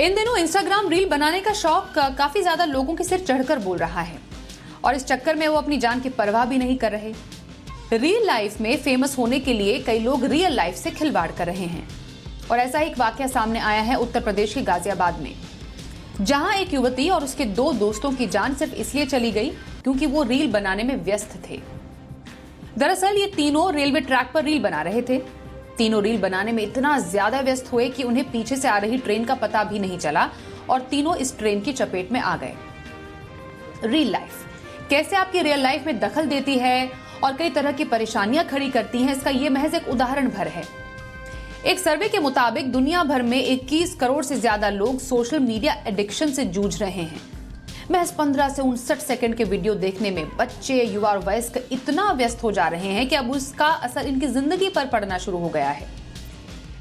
इन दिनों Instagram reel बनाने का शौक काफी ज्यादा लोगों के सिर चढ़कर बोल रहा है और इस चक्कर में वो अपनी जान की परवाह भी नहीं कर रहे। रियल लाइफ में फेमस होने के लिए कई लोग रियल लाइफ से खिलवाड़ कर रहे हैं और ऐसा ही एक वाकया सामने आया है उत्तर प्रदेश के गाजियाबाद में, जहां एक युवती और उसके दो दोस्तों की जान सिर्फ इसलिए चली गई क्योंकि वो रील बनाने में व्यस्त थे। दरअसल ये तीनों रेलवे ट्रैक पर रील बना रहे थे। तीनों रील बनाने में इतना ज्यादा व्यस्त हुए कि उन्हें पीछे से आ रही ट्रेन का पता भी नहीं चला और तीनों इस ट्रेन की चपेट में आ गए। रियल लाइफ कैसे आपकी रियल लाइफ में दखल देती है और कई तरह की परेशानियां खड़ी करती हैं, इसका यह महज एक उदाहरण भर है। एक सर्वे के मुताबिक दुनिया भर में 21 करोड़ से ज्यादा लोग सोशल मीडिया एडिक्शन से जूझ रहे हैं। महज 15 से 59 सेकंड के वीडियो देखने में बच्चे, युवा और वयस्क इतना व्यस्त हो जा रहे हैं कि अब उसका असर इनकी जिंदगी पर पड़ना शुरू हो गया है।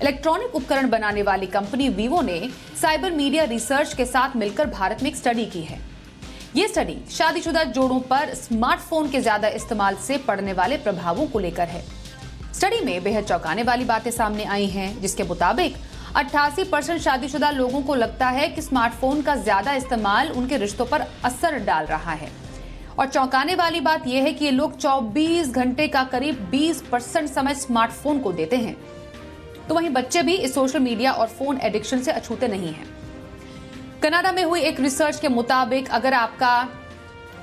इलेक्ट्रॉनिक उपकरण बनाने वाली कंपनी वीवो ने साइबर मीडिया रिसर्च के साथ मिलकर भारत में एक स्टडी की है। ये स्टडी शादीशुदा जोड़ों पर स्मार्टफोन के ज्यादा इस्तेमाल से पड़ने वाले प्रभावों को लेकर है। स्टडी में बेहद चौंकाने वाली बातें सामने आई हैं, जिसके मुताबिक 88% शादीशुदा लोगों को लगता है कि स्मार्टफोन का ज्यादा इस्तेमाल उनके रिश्तों पर असर डाल रहा है। और चौंकाने वाली बात यह है कि ये लोग 24 घंटे का करीब 20% समय स्मार्टफोन को देते हैं। तो वहीं बच्चे भी इस सोशल मीडिया और फोन एडिक्शन से अछूते नहीं हैं। कनाडा में हुई एक रिसर्च के मुताबिक अगर आपका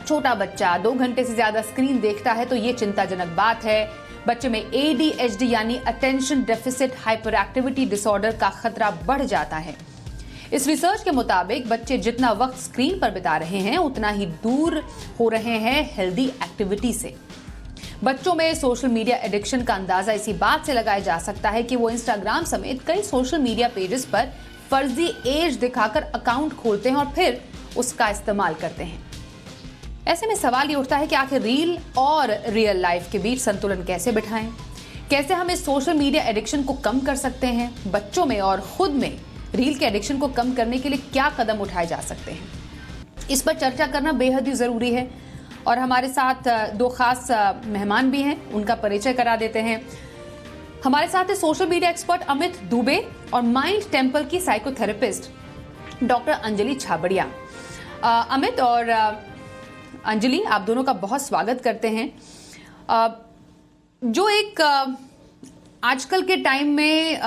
छोटा बच्चा 2 घंटे से ज्यादा स्क्रीन देखता है तो ये चिंताजनक बात है। बच्चे में ADHD यानी attention deficit hyper activity disorder का खतरा बढ़ जाता है। इस रिसर्च के मुताबिक बच्चे जितना वक्त स्क्रीन पर बिता रहे हैं उतना ही दूर हो रहे हैं हेल्दी एक्टिविटी से। बच्चों में सोशल मीडिया एडिक्शन का अंदाजा इसी बात से लगाया जा सकता है कि वो इंस्टाग्राम समेत कई सोशल मीडिया पेजेस पर फर्जी एज दिखाकर अकाउंट खोलते हैं और फिर उसका इस्तेमाल करते हैं। ऐसे में सवाल ये उठता है कि आखिर रील और रियल लाइफ के बीच संतुलन कैसे बिठाएं? कैसे हम इस सोशल मीडिया एडिक्शन को कम कर सकते हैं? बच्चों में और खुद में रील के एडिक्शन को कम करने के लिए क्या कदम उठाए जा सकते हैं? इस पर चर्चा करना बेहद ही जरूरी है और हमारे साथ 2 खास मेहमान भी हैं, उनका परिचय करा देते हैं। हमारे साथ है social media expert Amit Dubey और माइंड टेम्पल की साइकोथेरेपिस्ट डॉक्टर अंजलि छाबड़िया। अमित और अंजलि, आप दोनों का बहुत स्वागत करते हैं। जो एक आजकल के टाइम में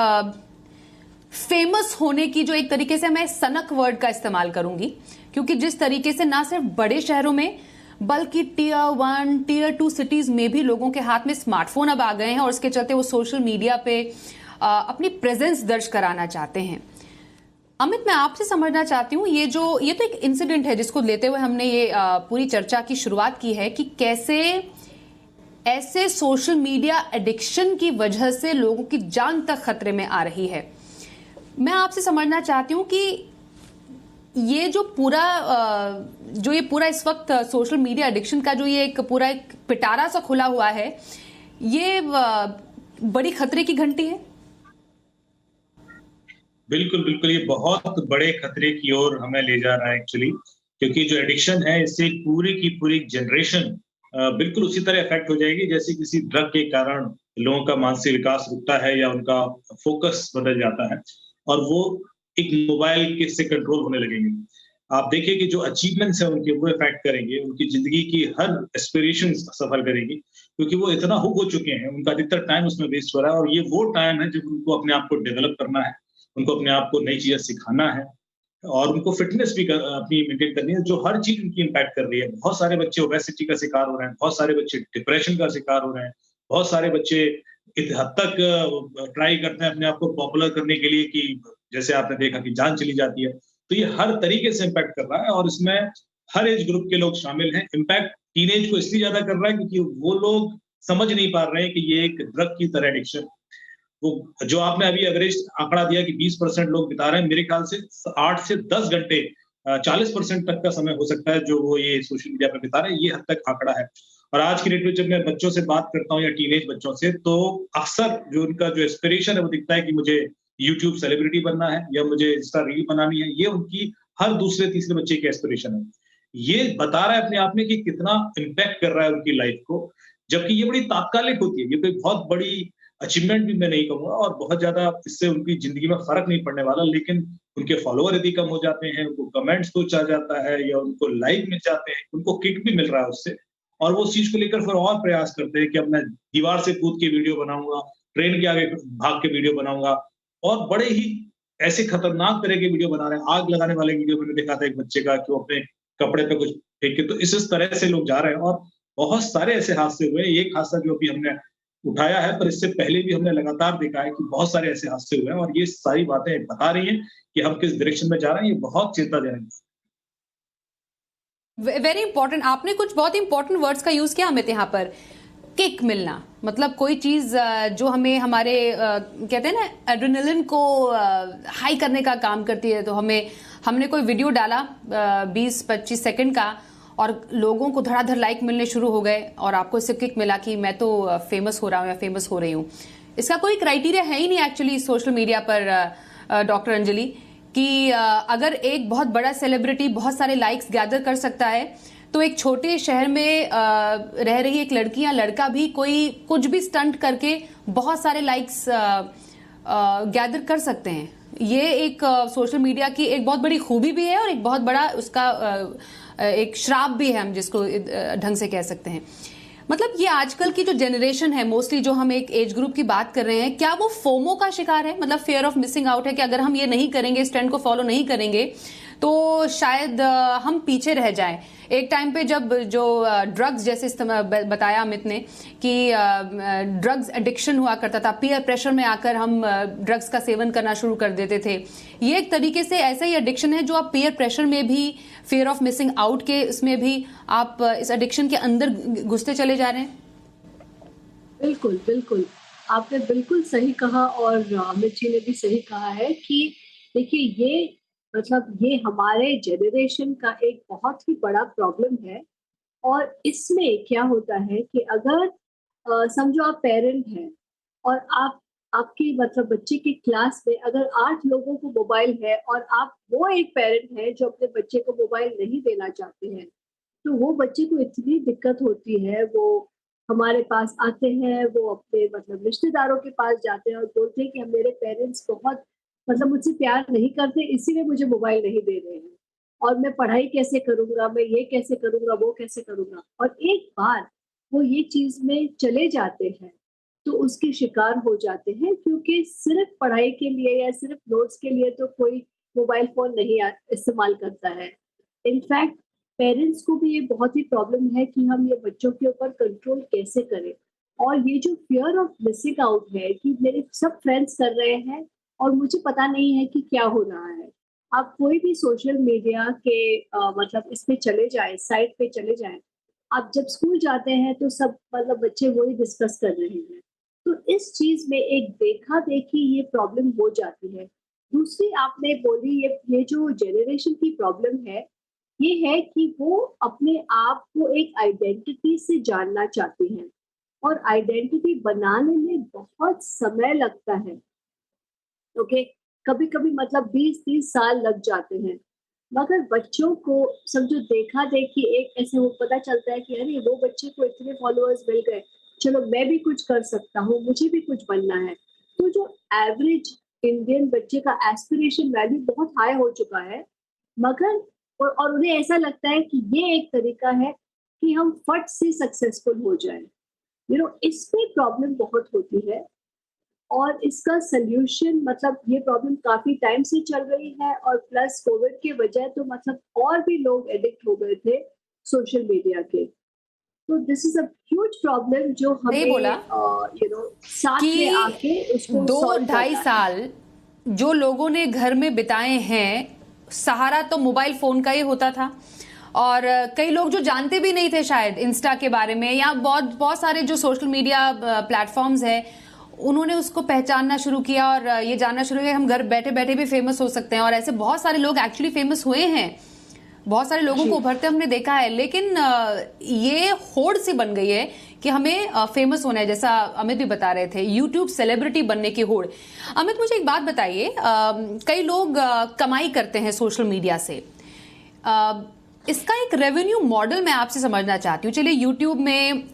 फेमस होने की जो एक तरीके से मैं सनक वर्ड का इस्तेमाल करूंगी, क्योंकि जिस तरीके से ना सिर्फ बड़े शहरों में बल्कि Tier 1, Tier 2 सिटीज में भी लोगों के हाथ में स्मार्टफोन अब आ गए हैं और उसके चलते वो सोशल मीडिया पे अपनी प्रेजेंस दर्ज कराना चाहते हैं। अमित, मैं आपसे समझना चाहती हूँ ये तो एक इंसिडेंट है जिसको लेते हुए हमने ये पूरी चर्चा की शुरुआत की है कि कैसे ऐसे सोशल मीडिया एडिक्शन की वजह से लोगों की जान तक खतरे में आ रही है। मैं आपसे समझना चाहती हूँ कि ये पूरा इस वक्त सोशल मीडिया एडिक्शन का जो ये एक पूरा एक पिटारा सा खुला हुआ है, ये बड़ी खतरे की घंटी है। बिल्कुल बिल्कुल, ये बहुत बड़े खतरे की ओर हमें ले जा रहा है एक्चुअली, क्योंकि जो एडिक्शन है इससे पूरी की पूरी जनरेशन बिल्कुल उसी तरह इफेक्ट हो जाएगी जैसे किसी ड्रग के कारण लोगों का मानसिक विकास रुकता है या उनका फोकस बदल जाता है और वो एक मोबाइल के से कंट्रोल होने लगेंगे। आप देखिए कि जो अचीवमेंट्स है उनके वो इफेक्ट करेंगे, उनकी जिंदगी की हर एस्पिरेशंस सफर करेगी, क्योंकि वो इतना हुक हो चुके हैं, उनका अधिकतर टाइम उसमें वेस्ट हो रहा है। और ये वो टाइम है जब उनको अपने आप को डेवलप करना है, उनको अपने आप को नई चीजें सिखाना है और उनको फिटनेस भी अपनी मेंटेन करनी है, जो हर चीज उनकी इम्पैक्ट कर रही है। बहुत सारे बच्चे ओबेसिटी का शिकार हो रहे हैं, बहुत सारे बच्चे डिप्रेशन का शिकार हो रहे हैं, बहुत सारे बच्चे इस हद तक ट्राई करते हैं अपने आप को पॉपुलर करने के लिए कि जैसे आपने देखा कि जान चली जाती है। तो ये हर तरीके से इम्पैक्ट कर रहा है और इसमें हर एज ग्रुप के लोग शामिल हैं। इम्पैक्ट टीनेज को इसलिए ज्यादा कर रहा है क्योंकि वो लोग समझ नहीं पा रहे हैं कि ये एक ड्रग की तरह एडिक्शन, वो जो आपने अभी एवरेज आंकड़ा दिया कि 20% लोग बिता रहे हैं, मेरे ख्याल से 8 से 10 घंटे 40% तक का समय हो सकता है जो वो ये सोशल मीडिया पर बिता रहे हैं, ये हद तक आंकड़ा है। और आज की डेट में जब मैं बच्चों से बात करता हूँ या टीनेज बच्चों से, तो अक्सर जो उनका जो एस्पिरेशन है वो दिखता है कि मुझे यूट्यूब सेलिब्रिटी बनना है या मुझे इंस्टा रील बनानी है। ये उनकी हर दूसरे तीसरे बच्चे की एस्पिरेशन है। ये बता रहा है अपने आप में कि कितना इम्पैक्ट कर रहा है उनकी लाइफ को, जबकि ये बड़ी तात्कालिक होती है, ये कोई बहुत बड़ी अचीवमेंट भी मैं नहीं कहूँगा, और बहुत ज़्यादा इससे उनकी ज़िंदगी में फ़र्क नहीं पड़ने वाला, लेकिन उनके फॉलोवर यदि कम हो जाते हैं, उनको कमेंट्स कुछ आ जाता है या उनको लाइक मिल जाते हैं, उनको किक भी मिल रहा है उससे, और वो उस चीज़ को लेकर फिर और प्रयास करते हैं कि अब मैं दीवार से कूद के वीडियो बनाऊँगा, ट्रेन के आगे भाग के वीडियो बनाऊँगा, और बड़े ही ऐसे खतरनाक तरह के वीडियो बना रहे हैं। आग लगाने वाले वीडियो मैंने देखा था एक बच्चे का कि वो अपने कपड़े पे कुछ फेंक के, तो इस तरह से लोग जा रहे हैं, और बहुत सारे ऐसे हादसे हुए हैं। एक हादसा जो अभी हमने उठाया है, पर इससे पहले भी हमने लगातार देखा है कि बहुत सारे ऐसे हादसे हुए हैं, और ये सारी बातें बता रही हैं कि हम किस डायरेक्शन में जा रहे हैं। ये बहुत चिंताजनक है। वेरी इंपॉर्टेंट, आपने कुछ बहुत इंपॉर्टेंट वर्ड्स का यूज किया अमित यहाँ पर। किक मिलना, मतलब कोई चीज जो हमें हमारे कहते हैं ना एड्रेनलिन को हाई करने का काम करती है। तो हमने कोई वीडियो डाला 20-25 सेकंड का, और लोगों को धड़ाधड़ लाइक मिलने शुरू हो गए, और आपको इससे किक मिला कि मैं तो फेमस हो रहा हूँ या फेमस हो रही हूँ। इसका कोई क्राइटेरिया है ही नहीं एक्चुअली सोशल मीडिया पर डॉक्टर अंजलि, कि अगर एक बहुत बड़ा सेलिब्रिटी बहुत सारे लाइक्स गैदर कर सकता है, तो एक छोटे शहर में रह रही एक लड़की या लड़का भी कोई कुछ भी स्टंट करके बहुत सारे लाइक्स गैदर कर सकते हैं। ये एक सोशल मीडिया की एक बहुत बड़ी खूबी भी है, और एक बहुत बड़ा उसका एक श्राप भी है, हम जिसको ढंग से कह सकते हैं। मतलब ये आजकल की जो जनरेशन है, मोस्टली जो हम एक एज ग्रुप की बात कर रहे हैं, क्या वो फोमो का शिकार है? मतलब फियर ऑफ मिसिंग आउट है कि अगर हम ये नहीं करेंगे, इस ट्रेंड को फॉलो नहीं करेंगे, तो शायद हम पीछे रह जाएं। एक टाइम पे जब जो ड्रग्स जैसे बताया अमित ने कि ड्रग्स एडिक्शन हुआ करता था, पीयर प्रेशर में आकर हम ड्रग्स का सेवन करना शुरू कर देते थे। ये एक तरीके से ऐसा ही एडिक्शन है जो आप पीयर प्रेशर में भी, फियर ऑफ मिसिंग आउट के इसमें भी आप इस एडिक्शन के अंदर घुसते चले जा रहे हैं। बिल्कुल बिल्कुल, आपने बिल्कुल सही कहा, और अमित जी ने भी सही कहा है कि देखिए ये मतलब ये हमारे जनरेशन का एक बहुत ही बड़ा प्रॉब्लम है। और इसमें क्या होता है कि अगर समझो आप पेरेंट हैं, और आपकी मतलब बच्चे की क्लास में अगर 8 लोगों को मोबाइल है, और आप वो एक पेरेंट हैं जो अपने बच्चे को मोबाइल नहीं देना चाहते हैं, तो वो बच्चे को इतनी दिक्कत होती है। वो हमारे पास आते हैं, वो अपने मतलब रिश्तेदारों के पास जाते हैं और बोलते हैं कि मेरे पेरेंट्स बहुत मतलब मुझसे प्यार नहीं करते, इसीलिए मुझे मोबाइल नहीं दे रहे हैं, और मैं पढ़ाई कैसे करूँगा, मैं ये कैसे करूँगा, वो कैसे करूँगा। और एक बार वो ये चीज़ में चले जाते हैं, तो उसके शिकार हो जाते हैं, क्योंकि सिर्फ़ पढ़ाई के लिए या सिर्फ़ नोट्स के लिए तो कोई मोबाइल फ़ोन नहीं इस्तेमाल करता है। इनफैक्ट पेरेंट्स को भी ये बहुत ही प्रॉब्लम है कि हम ये बच्चों के ऊपर कंट्रोल कैसे करें। और ये जो फ़ियर ऑफ मिसिंग आउट है कि मेरे सब फ्रेंड्स कर रहे हैं और मुझे पता नहीं है कि क्या हो रहा है। आप कोई भी सोशल मीडिया के मतलब इस पे चले जाएँ, साइट पे चले जाएँ, आप जब स्कूल जाते हैं तो सब मतलब बच्चे वही डिस्कस कर रहे हैं। तो इस चीज़ में एक देखा-देखी ये प्रॉब्लम हो जाती है। दूसरी आपने बोली ये जो जनरेशन की प्रॉब्लम है, ये है कि वो अपने आप को एक आइडेंटिटी से जानना चाहते हैं, और आइडेंटिटी बनाने में बहुत समय लगता है। ओके, कभी-कभी मतलब 20-30 साल लग जाते हैं। मगर बच्चों को समझो देखा-देखी एक ऐसे वो पता चलता है कि अरे वो बच्चे को इतने फॉलोअर्स मिल गए, चलो मैं भी कुछ कर सकता हूँ, मुझे भी कुछ बनना है। तो जो एवरेज इंडियन बच्चे का एस्पिरेशन वैल्यू बहुत हाई हो चुका है, मगर और उन्हें ऐसा लगता है कि ये एक तरीका है कि हम फट से सक्सेसफुल हो जाएँ। इसमें प्रॉब्लम बहुत होती है, और इसका सॉल्यूशन मतलब ये प्रॉब्लम काफ़ी टाइम से चल रही है, और प्लस कोविड के वजह तो मतलब और भी लोग एडिक्ट हो गए थे सोशल मीडिया के। तो this is a huge problem जो हमें बोला साथ में आके उसको सॉल्व 2-2.5 साल जो लोगों ने घर में बिताए हैं, सहारा तो मोबाइल फोन का ही होता था। और कई लोग जो जानते भी नहीं थे शायद इंस्टा के बारे में, या बहुत सारे जो सोशल मीडिया प्लेटफॉर्म्स हैं, उन्होंने उसको पहचानना शुरू किया और ये जानना शुरू किया हम घर बैठे बैठे भी फेमस हो सकते हैं। और ऐसे बहुत सारे लोग एक्चुअली फेमस हुए हैं, बहुत सारे लोगों को उभरते हमने देखा है। लेकिन ये होड़ सी बन गई है कि हमें फेमस होना है, जैसा अमित भी बता रहे थे, यूट्यूब सेलिब्रिटी बनने की होड़। अमित, मुझे एक बात बताइए, कई लोग कमाई करते हैं सोशल मीडिया से, इसका एक रेवेन्यू मॉडल मैं आपसे समझना चाहती हूँ। चलिए यूट्यूब में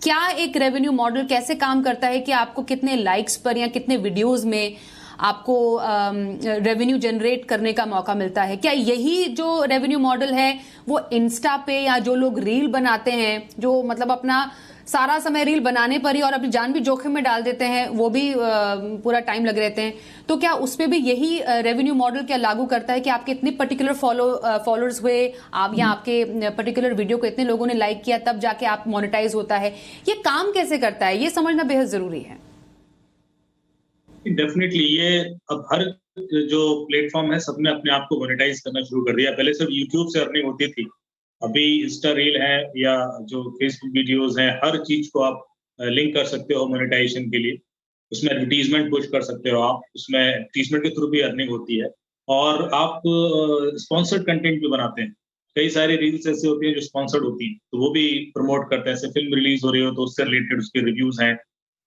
क्या एक रेवेन्यू मॉडल कैसे काम करता है कि आपको कितने लाइक्स पर या कितने वीडियोस में आपको रेवेन्यू जनरेट करने का मौका मिलता है? क्या यही जो रेवेन्यू मॉडल है वो इंस्टा पे या जो लोग रील बनाते हैं, जो मतलब अपना सारा समय रील बनाने पर ही और अपनी जान भी जोखिम में डाल देते हैं, वो भी पूरा टाइम लगे रहते हैं, तो क्या उस पे भी यही रेवेन्यू मॉडल क्या लागू करता है कि आपके इतने पर्टिकुलर फॉलोअर्स हुए, आप या आपके पर्टिकुलर वीडियो को इतने लोगों ने लाइक किया तब जाके आप मोनेटाइज होता है? ये काम कैसे करता है, ये समझना बेहद जरूरी है। डेफिनेटली ये अब हर जो प्लेटफॉर्म है सबने अपने आप को मोनेटाइज करना शुरू कर दिया। पहले सिर्फ यूट्यूब से अर्निंग होती थी, अभी इंस्टा रील है या जो फेसबुक वीडियोस हैं, हर चीज को आप लिंक कर सकते हो मोनेटाइजेशन के लिए। उसमें एडवर्टीजमेंट पुश कर सकते हो आप, उसमें एडवर्टीजमेंट के थ्रू भी अर्निंग होती है। और आप स्पॉन्सर्ड कंटेंट भी बनाते हैं, कई सारी रील्स ऐसे होती हैं जो स्पॉन्सर्ड होती हैं, तो वो भी प्रमोट करते हैं। जैसे फिल्म रिलीज हो रही हो तो उससे रिलेटेड उसके रिव्यूज हैं,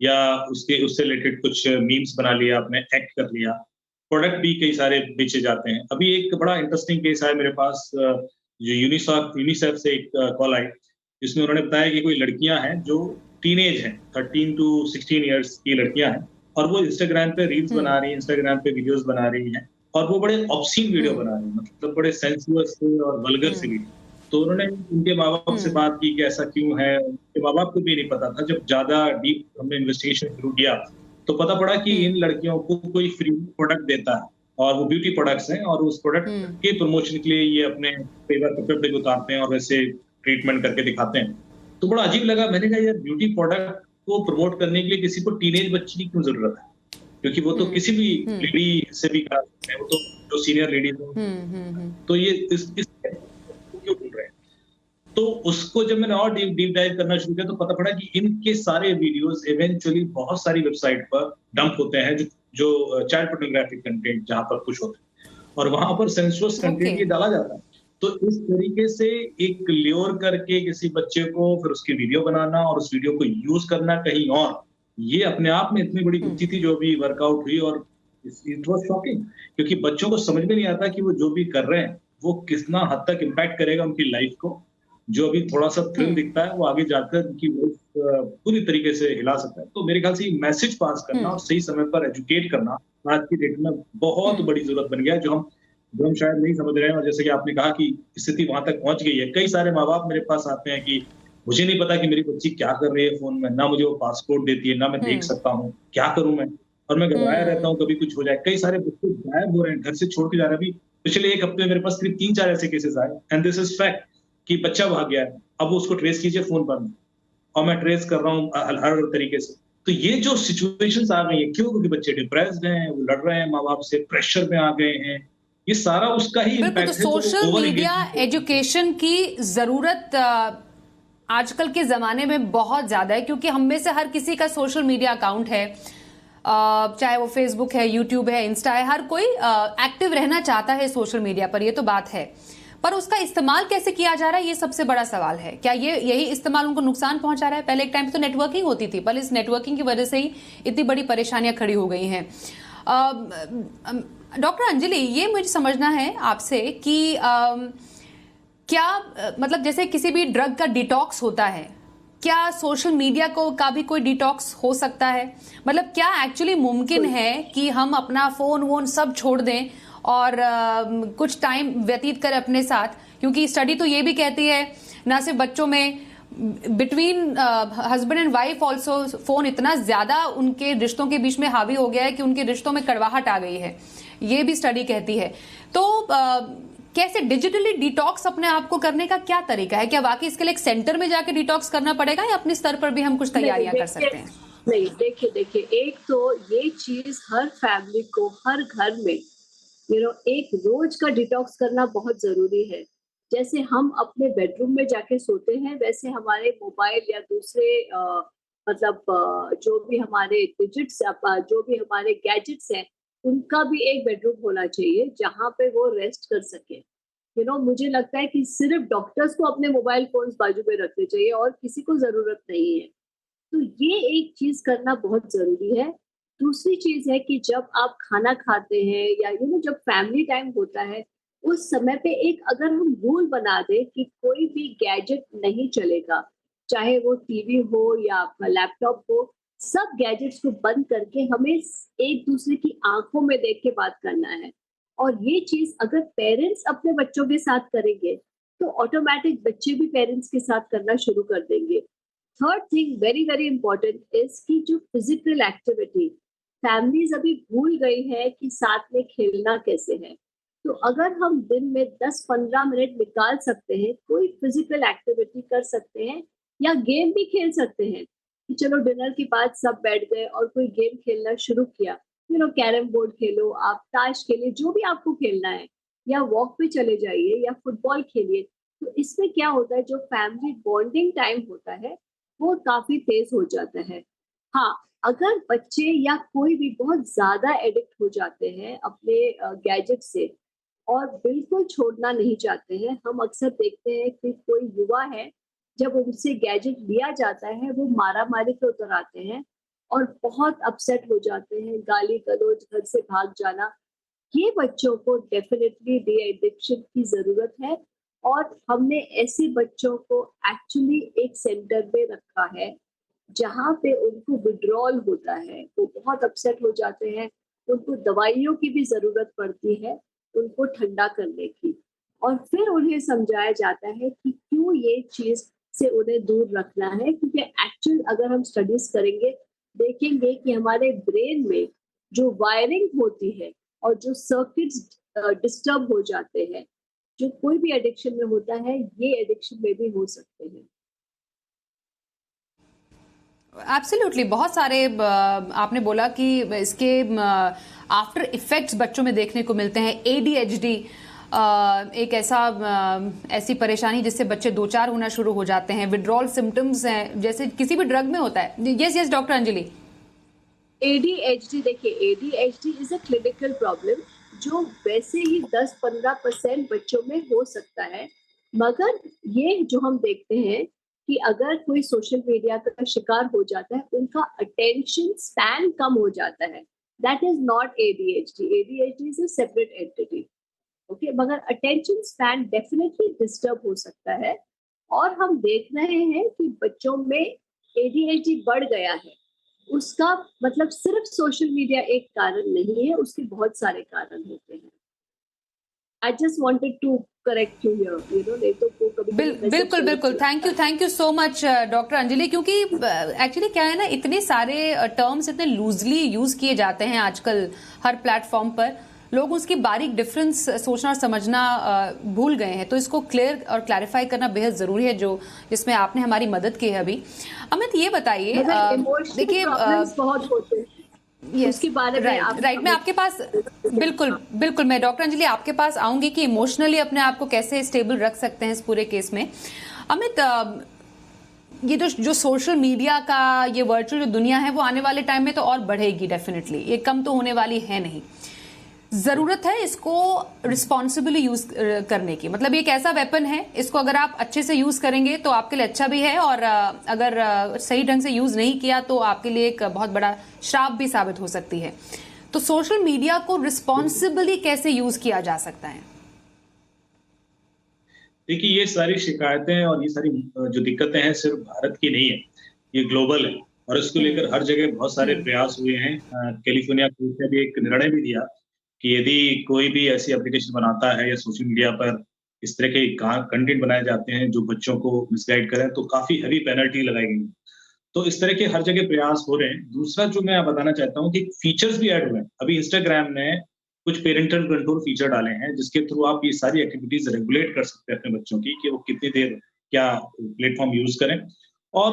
या उससे रिलेटेड कुछ मीम्स बना लिया आपने, एक्ट कर लिया। प्रोडक्ट भी कई सारे बेचे जाते हैं। अभी एक बड़ा इंटरेस्टिंग केस है मेरे पास, जो यूनिसेफ से एक कॉल आई, जिसमें उन्होंने बताया कि कोई लड़कियां हैं जो टीनेज हैं, 13 टू 16 ईयर्स की लड़कियां हैं, और वो इंस्टाग्राम पे रील्स बना रही हैं, इंस्टाग्राम पे वीडियोस बना रही हैं, और वो बड़े ऑब्सीन वीडियो बना रही हैं, मतलब बड़े सेंसुअस से और वल्गर से वीडियो। तो उन्होंने उनके माँ बाप से बात की कि ऐसा क्यों है। उनके माँ बाप को भी नहीं पता था। जब ज्यादा डीप हमने इन्वेस्टिगेशन शुरू किया तो पता पड़ा कि इन लड़कियों को कोई फ्री प्रोडक्ट देता है, और वो ब्यूटी प्रोडक्ट्स हैं, और उस प्रोडक्ट के प्रमोशन के लिए ये अपने कई बार कपड़े पे उतारते हैं और वैसे ट्रीटमेंट करके दिखाते हैं। तो बड़ा अजीब लगा। मैंने कहा यार, ब्यूटी प्रोडक्ट को प्रमोट करने के लिए किसी को टीनेज बच्ची की क्यों जरूरत है? क्योंकि वो तो किसी भी लेडी से भी करा सकते हैं, वो तो जो सीनियर लेडीज हैं। तो ये इस क्यों बोल रहे हैं? तो उसको जब मैंने और डीप डाइव करना शुरू किया तो पता पड़ा कि इनके सारे वीडियोस इवेंचुअली बहुत सारी वेबसाइट पर डंप होते हैं, जो चाइल्ड पोर्नोग्राफिक कंटेंट जहां पर कुछ होता है, और वहां पर सेंसुअस कंटेंट ये डाला जाता है। तो इस तरीके से एक ल्योर करके किसी बच्चे को फिर उसकी वीडियो बनाना और उस वीडियो को यूज करना कहीं और, ये अपने आप में इतनी बड़ी गुत्थी थी जो भी वर्कआउट हुई। और इट वाज शॉकिंग, क्योंकि बच्चों को समझ में नहीं आता कि वो जो भी कर रहे हैं वो कितना हद तक इम्पैक्ट करेगा उनकी लाइफ को। जो अभी थोड़ा सा थ्रिल दिखता है वो आगे जाकर उनकी लाइफ पूरी तरीके से हिला सकता है। तो मेरे ख्याल से मैसेज पास करना और सही समय पर एजुकेट करना आज की डेट में बहुत बड़ी जरूरत बन गया है, जो हम शायद नहीं समझ रहे हैं। और जैसे कि आपने कहा कि स्थिति वहां तक पहुंच गई है, कई सारे माँ बाप मेरे पास आते हैं कि मुझे नहीं पता कि मेरी बच्ची क्या कर रही है फोन में, ना मुझे वो पासपोर्ट देती है, ना मैं देख सकता हूँ, क्या करूं मैं, और मैं घबराया रहता हूँ कभी कुछ हो जाए। कई सारे बच्चे गायब हो रहे हैं, घर से छोड़ के जा रहे हैं। अभी पिछले एक हफ्ते मेरे पास करीब 3-4 ऐसे केसेस आए, एंड दिस इज फैक्ट, कि बच्चा भाग गया है। अब उसको ट्रेस कीजिए फोन पर, और मैं ट्रेस कर रहा हूँ हर तरीके से। तो ये जो सिचुएशंस आ गई है, क्यों? क्योंकि बच्चे डिप्रेस्ड हैं, वो लड़ रहे हैं माँ बाप से, प्रेशर में आ गए हैं। ये सारा उसका ही बिल्कुल। तो इम्पैक्ट है। सोशल मीडिया एजुकेशन की जरूरत आजकल के जमाने में बहुत ज्यादा है, क्योंकि हम में से हर किसी का सोशल मीडिया अकाउंट है, चाहे वो फेसबुक है, यूट्यूब है, इंस्टा है, हर कोई एक्टिव रहना चाहता है सोशल मीडिया पर, ये तो बात है। पर उसका इस्तेमाल कैसे किया जा रहा है, ये सबसे बड़ा सवाल है। क्या यही इस्तेमाल उनको नुकसान पहुंचा रहा है? पहले एक टाइम पे तो नेटवर्किंग होती थी, पर इस नेटवर्किंग की वजह से ही इतनी बड़ी परेशानियां खड़ी हो गई हैं। डॉक्टर अंजलि, ये मुझे समझना है आपसे कि क्या मतलब जैसे किसी भी ड्रग का डिटॉक्स होता है, क्या सोशल मीडिया का भी कोई डिटॉक्स हो सकता है? मतलब क्या एक्चुअली मुमकिन है कि हम अपना फोन वोन सब छोड़ दें और कुछ टाइम व्यतीत करें अपने साथ? क्योंकि स्टडी तो ये भी कहती है, ना सिर्फ बच्चों में, between husband and wife also phone इतना ज्यादा उनके रिश्तों के बीच में हावी हो गया है कि उनके रिश्तों में कड़वाहट आ गई है, ये भी स्टडी कहती है। तो कैसे डिजिटली डिटॉक्स अपने आप को करने का क्या तरीका है? क्या वाकई इसके लिए एक सेंटर में जाके डिटॉक्स करना पड़ेगा, या अपने स्तर पर भी हम कुछ तैयारियां कर सकते हैं? नहीं, देखिए, एक तो ये चीज हर फैमिली को, हर घर में एक रोज का डिटॉक्स करना बहुत जरूरी है। जैसे हम अपने बेडरूम में जाके सोते हैं, वैसे हमारे मोबाइल या दूसरे जो भी हमारे डिजिट्स, जो भी हमारे गैजेट्स हैं, उनका भी एक बेडरूम होना चाहिए जहाँ पे वो रेस्ट कर सके। मुझे लगता है कि सिर्फ डॉक्टर्स को अपने मोबाइल फोन्स बाजू में रखने चाहिए और किसी को जरूरत नहीं है। तो ये एक चीज करना बहुत जरूरी है। दूसरी चीज है कि जब आप खाना खाते हैं या जब फैमिली टाइम होता है, उस समय पे एक अगर हम रूल बना दे कि कोई भी गैजेट नहीं चलेगा, चाहे वो टीवी हो या आपका लैपटॉप हो, सब गैजेट्स को बंद करके हमें एक दूसरे की आंखों में देख के बात करना है। और ये चीज अगर पेरेंट्स अपने बच्चों के साथ करेंगे तो ऑटोमेटिक बच्चे भी पेरेंट्स के साथ करना शुरू कर देंगे। Third thing very very important is कि जो फिजिकल एक्टिविटी, फैमिलीज अभी भूल गई है कि साथ में खेलना कैसे है। तो अगर हम दिन में 10-15 मिनट निकाल सकते हैं, कोई फिजिकल एक्टिविटी कर सकते हैं या गेम भी खेल सकते हैं कि चलो डिनर के बाद सब बैठ गए और कोई गेम खेलना शुरू किया, कैरम बोर्ड खेलो, आप ताश खेलिए, जो भी आपको खेलना है, या वॉक पे चले जाइए या फुटबॉल खेलिए। तो इसमें क्या होता है, जो फैमिली बॉन्डिंग टाइम होता है वो काफी तेज हो जाता है। हाँ, अगर बच्चे या कोई भी बहुत ज्यादा एडिक्ट हो जाते हैं अपने गैजेट से और बिल्कुल छोड़ना नहीं चाहते हैं, हम अक्सर देखते हैं कि कोई युवा है, जब उनसे गैजेट लिया जाता है वो मारा-मारी पे उतर आते हैं और बहुत अपसेट हो जाते हैं, गाली-गलौज, घर से भाग जाना। ये बच्चों को डेफिनिटली डी एडिक्शन की ज़रूरत है और हमने ऐसे बच्चों को एक्चुअली एक सेंटर में रखा है, जहाँ पे उनको विथड्रॉल होता है, वो बहुत अपसेट हो जाते हैं, उनको दवाइयों की भी ज़रूरत पड़ती है, उनको ठंडा करने की। और फिर उन्हें समझाया जाता है कि क्यों ये चीज़ से उन्हें दूर रखना है, क्योंकि एक्चुअल अगर हम स्टडीज़ करेंगे, देखेंगे कि हमारे ब्रेन में जो वायरिंग होती है और जो सर्किट्स डिस्टर्ब हो जाते हैं, जो कोई भी एडिक्शन में होता है, ये एडिक्शन में भी हो सकते हैं। एब्सोल्युटली, बहुत सारे आपने बोला कि इसके आफ्टर इफेक्ट्स बच्चों में देखने को मिलते हैं। एडीएचडी एक ऐसी परेशानी जिससे बच्चे दो चार होना शुरू हो जाते हैं। विड्रॉल सिम्टम्स हैं जैसे किसी भी ड्रग में होता है। Yes doctor Anjali. एडीएचडी, देखिए ADHD is a clinical problem जो वैसे ही 10-15% बच्चों में हो सकता है, मगर ये जो हम देखते हैं कि अगर कोई सोशल मीडिया का शिकार हो जाता है, उनका अटेंशन स्पैन कम हो जाता है। That is not ADHD. ADHD is a separate entity, okay, मगर अटेंशन स्पैन डेफिनेटली डिस्टर्ब हो सकता है। और हम देख रहे हैं कि बच्चों में एडीएचडी बढ़ गया है। उसका मतलब सिर्फ सोशल मीडिया एक कारण नहीं है, उसके बहुत सारे कारण होते हैं। I just wanted to correct you here, नहीं तो को कभी बिल्कुल thank you so much doctor Anjali, क्योंकि एक्चुअली क्या है ना, इतने सारे टर्म्स इतने लूजली यूज किए जाते हैं आजकल हर प्लेटफॉर्म पर, लोग उसकी बारीक डिफरेंस सोचना और समझना भूल गए हैं। तो इसको क्लियर और क्लैरिफाई करना बेहद जरूरी है, जो जिसमें आपने हमारी मदद की है अभी। अमित, ये बताइए, देखिए बहुत होते हैं, उसके बारे में राइट मैं आपके पास बिल्कुल मैं डॉक्टर अंजलि आपके पास आऊंगी कि इमोशनली अपने आप को कैसे स्टेबल रख सकते हैं इस पूरे केस में। अमित, ये जो सोशल मीडिया का ये वर्चुअल जो दुनिया है वो आने वाले टाइम में तो और बढ़ेगी डेफिनेटली, ये कम तो होने वाली है नहीं। जरूरत है इसको रिस्पॉन्सिबली यूज करने की, मतलब ये एक ऐसा वेपन है, इसको अगर आप अच्छे से यूज करेंगे तो आपके लिए अच्छा भी है, और अगर सही ढंग से यूज नहीं किया तो आपके लिए एक बहुत बड़ा श्राप भी साबित हो सकती है। तो सोशल मीडिया को रिस्पॉन्सिबली कैसे यूज किया जा सकता है? देखिए, ये सारी शिकायतें और ये सारी जो दिक्कतें हैं सिर्फ भारत की नहीं है, ये ग्लोबल है और इसको लेकर हर जगह बहुत सारे प्रयास हुए हैं। कैलिफोर्निया कोर्ट ने भी एक निर्णय भी दिया कि यदि कोई भी ऐसी एप्लीकेशन बनाता है या सोशल मीडिया पर इस तरह के कंटेंट बनाए जाते हैं जो बच्चों को मिसगाइड करें, तो काफी हेवी पेनल्टी लगाई गई। तो इस तरह के हर जगह प्रयास हो रहे हैं। दूसरा जो मैं बताना चाहता हूँ कि फीचर्स भी ऐड हुए हैं। अभी इंस्टाग्राम ने कुछ पेरेंटल कंट्रोल फीचर डाले हैं जिसके थ्रू आप ये सारी एक्टिविटीज रेगुलेट कर सकते हैं अपने बच्चों की, कि वो कितनी देर क्या प्लेटफॉर्म यूज करें, और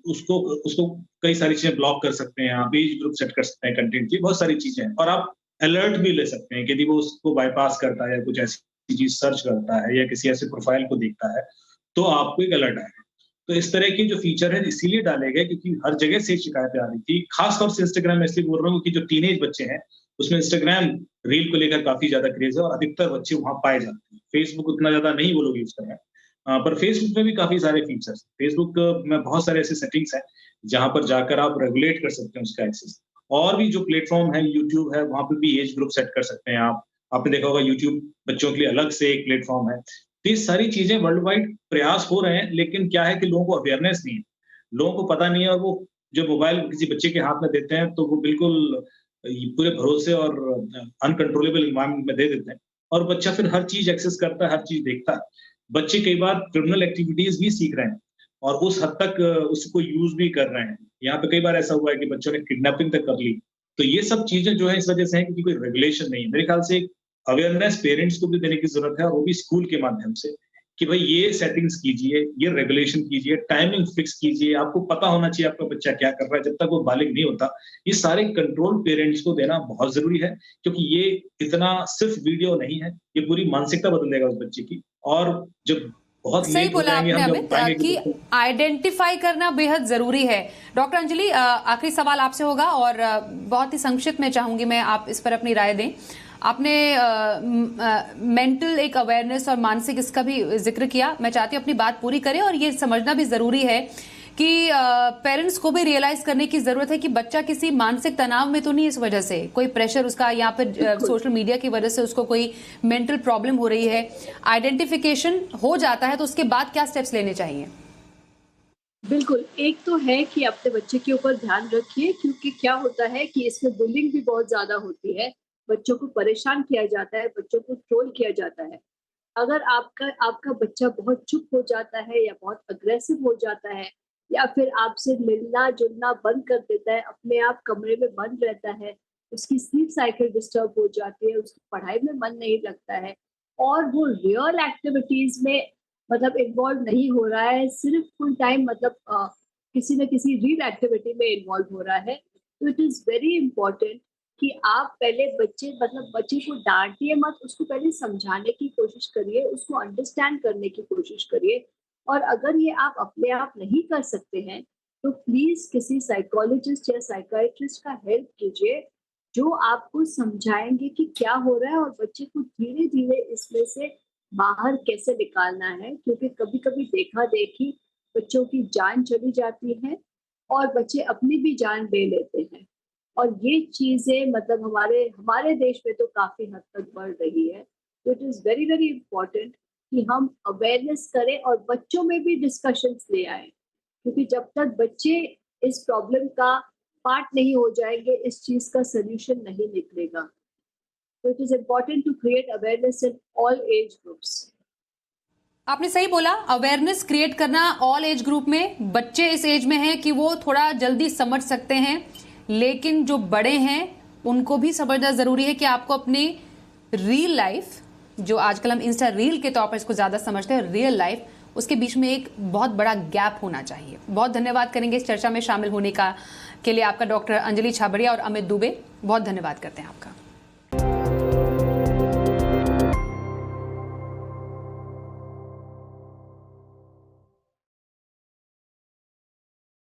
उसको उसको कई सारी चीजें ब्लॉक कर सकते हैं, आप एज ग्रुप सेट कर सकते हैं कंटेंट की, बहुत सारी चीजें हैं। और आप अलर्ट भी ले सकते हैं कि यदि वो उसको बाईपास करता है या कुछ ऐसी चीज सर्च करता है या किसी ऐसे प्रोफाइल को देखता है तो आपको एक अलर्ट आएगा। तो इस तरह के जो फीचर है इसीलिए डाले गए क्योंकि हर जगह से शिकायतें आ रही थी, खासतौर से इंस्टाग्राम में इसलिए बोल रहा हूँ कि जो टीनेज बच्चे हैं उसमें इंस्टाग्राम रील को लेकर काफी ज्यादा क्रेज है और अधिकतर बच्चे वहां पाए जाते हैं। फेसबुक उतना ज्यादा नहीं वो लोग यूज कर रहे हैं, पर फेसबुक में भी काफी सारे फीचर्स, फेसबुक में बहुत सारे ऐसे सेटिंग्स हैं जहां पर जाकर आप रेगुलेट कर सकते हैं उसका एक्सेस। और भी जो प्लेटफॉर्म है, यूट्यूब है, वहां पर भी एज ग्रुप सेट कर सकते हैं आप। आपने देखा होगा यूट्यूब बच्चों के लिए अलग से एक प्लेटफॉर्म है तो ये सारी चीजें वर्ल्ड वाइड प्रयास हो रहे हैं, लेकिन क्या है कि लोगों को अवेयरनेस नहीं है, लोगों को पता नहीं है, और वो जब मोबाइल किसी बच्चे के हाथ में देते हैं तो वो बिल्कुल पूरे भरोसे और अनकंट्रोलेबल इन्वायरमेंट में दे देते हैं, और बच्चा फिर हर चीज एक्सेस करता है, हर चीज देखता है। बच्चे कई बार क्रिमिनल एक्टिविटीज भी सीख रहे हैं और उस हद तक उसको यूज भी कर रहे हैं। यहाँ पे कई बार ऐसा हुआ है कि बच्चों ने किडनैपिंग तक कर ली। तो ये सब चीजें जो है इस वजह से है क्योंकि कोई रेगुलेशन नहीं है। मेरे ख्याल से अवेयरनेस पेरेंट्स को भी देने की जरूरत है, और वो भी स्कूल के माध्यम से, कि भाई ये सेटिंग्स कीजिए, ये रेगुलेशन कीजिए, टाइमिंग फिक्स कीजिए, आपको पता होना चाहिए आपका बच्चा क्या कर रहा है जब तक वो बालिग नहीं होता। ये सारे कंट्रोल पेरेंट्स को देना बहुत जरूरी है, क्योंकि ये इतना सिर्फ वीडियो नहीं है, ये पूरी मानसिकता बदल देगा उस बच्चे की। और जब बहुत सही लेट हो बोला जाएंगे आपने हम, जब अमित पाएंगे कि आइडेंटिफाई करना बेहद जरूरी है। डॉक्टर अंजलि, आखिरी सवाल आपसे होगा और बहुत ही संक्षिप्त में चाहूंगी मैं आप इस पर अपनी राय दें। आपने मेंटल एक अवेयरनेस और मानसिक इसका भी जिक्र किया। मैं चाहती हूँ अपनी बात पूरी करें, और ये समझना भी जरूरी है कि पेरेंट्स को भी रियलाइज करने की जरूरत है कि बच्चा किसी मानसिक तनाव में तो नहीं, इस वजह से कोई प्रेशर उसका या फिर सोशल मीडिया की वजह से उसको कोई मेंटल प्रॉब्लम हो रही है। आइडेंटिफिकेशन हो जाता है तो उसके बाद क्या स्टेप्स लेने चाहिए? बिल्कुल, एक तो है कि अपने बच्चे के ऊपर ध्यान रखिए, क्योंकि क्या होता है कि इसमें बुलिंग भी बहुत ज़्यादा होती है। बच्चों को परेशान किया जाता है, बच्चों को ट्रोल किया जाता है। अगर आपका आपका बच्चा बहुत चुप हो जाता है या बहुत अग्रेसिव हो जाता है, या फिर आपसे मिलना-जुलना बंद कर देता है, अपने आप कमरे में बंद रहता है, उसकी स्लीप साइकिल डिस्टर्ब हो जाती है, उसकी पढ़ाई में मन नहीं लगता है, और वो रियल एक्टिविटीज़ में मतलब इन्वॉल्व नहीं हो रहा है, सिर्फ फुल टाइम मतलब किसी न किसी रील एक्टिविटी में इन्वॉल्व हो रहा है। तो इट इज़ वेरी इम्पोर्टेंट कि आप पहले बच्चे को डाँटिए मत, उसको पहले समझाने की कोशिश करिए, उसको अंडरस्टैंड करने की कोशिश करिए। और अगर ये आप अपने आप नहीं कर सकते हैं, तो प्लीज़ किसी साइकोलॉजिस्ट या साइकियाट्रिस्ट का हेल्प कीजिए, जो आपको समझाएँगे कि क्या हो रहा है और बच्चे को धीरे-धीरे इसमें से बाहर कैसे निकालना है। क्योंकि कभी-कभी देखा-देखी बच्चों की जान चली जाती है और बच्चे अपनी भी जान ले लेते हैं। और ये चीज़ें मतलब हमारे हमारे देश में तो काफ़ी हद तक बढ़ रही है। तो it is very, very important कि हम अवेयरनेस करें और बच्चों में भी डिस्कशंस ले आएँ। क्योंकि जब तक बच्चे इस प्रॉब्लम का पार्ट नहीं हो जाएँगे, इस चीज़ का सॉल्यूशन नहीं निकलेगा। So it is important to create awareness in all age groups. आपने सही बोला, अवेयरनेस क्रिएट करना ऑल एज ग्रुप में। बच्चे इस एज में हैं कि वो थोड़ा जल्दी समझ सकते हैं, लेकिन जो बड़े हैं उनको भी समझना जरूरी है कि आपको अपनी रियल लाइफ, जो आजकल हम इंस्टा रील के तौर पर इसको ज्यादा समझते हैं, रियल लाइफ, उसके बीच में एक बहुत बड़ा गैप होना चाहिए। बहुत धन्यवाद करेंगे इस चर्चा में शामिल होने के लिए आपका डॉक्टर अंजलि छाबड़िया और अमित दुबे। बहुत धन्यवाद करते हैं आपका।